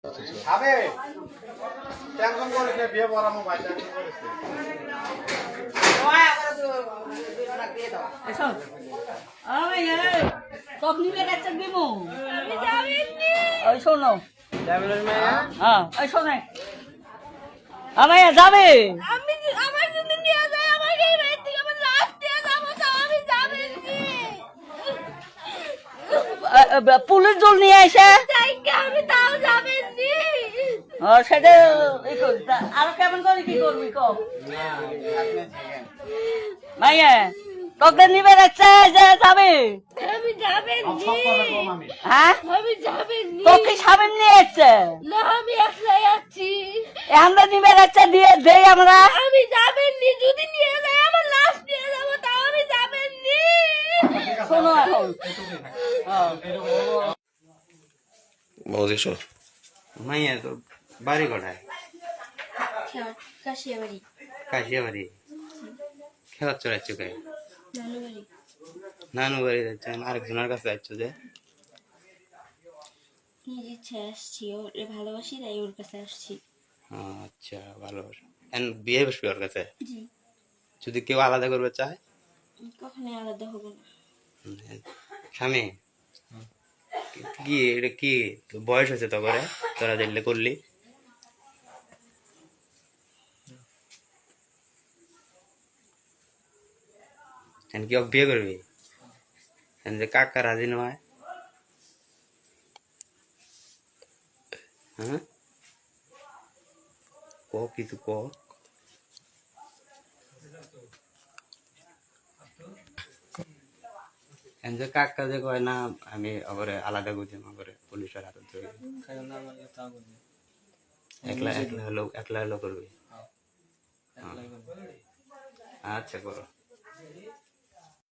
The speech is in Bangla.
খাবে টেনশন করিস না বিয়ে পড়ামো ভাই টেনশন করিস না ওই আবার দুই লাখ দিয়ে দাও এসো ওই এই সব নিবে যাচ্ছে দিমু আমি যাবিনি ওই শোনো যাবেন মাইয়া হ্যাঁ ওই শোনে আমায় যাবে আমি আমার জন্য নিয়ে যায় আমাকে এই বাড়ি থেকে আমার লাস্ট দিয়ে যাবো তো আমি যাবেনি পুলিশ দল নিয়ে এসে তাই কি আমি তাও যাবেনি সেটা আরো কেমন করে কি করবি কম না আপনি থাকেন মাইয়া তোকে নিবে যাচ্ছে যে যাবে আমি যাবেনি সব কথা কম আমি হ্যাঁ আমি যাবেনি তোকে সামনে নিয়ে এসছে না আমি একলাই আছি আমরা নিবে যাচ্ছে দিয়ে দেই আমরা আমি যাবেনি যদি নিয়ে যায় আমার লাস্ট দিয়ে যাবো তাও আমি যাবেনি শোনো এখন বৌদিশো মাইয়া তো বাড়ি কোথায় কাশিয়াবাড়ি কাশিয়া বাড়ি খেলার চড়াচ্ছ কে নানুবাড়ি নানু বাড়ি যাচ্ছেন আরেকজনের কাছে যাচ্ছ যে নিজের ইচ্ছে আসছি ওরে ভালোবাসি তাই ওর কাছে আসছি আচ্ছা ভালো বিয়ে বসবি ওর কাছে জি যদি কেউ আলাদা করবে চায় কখনোই আলাদা হবো না স্বামী কি এটা কি বয়স হয়েছে তো করে তোরা দেখলে করলি কি বিয়ে করবি যে কাকা রাজি নয় হ্যাঁ ক কিছু ক যে কাকা যে কয় না আমি অগরে আলাদা করছি অগরে পুলিশের হাতে ধরে একলা একলা হলো করবি আচ্ছা করো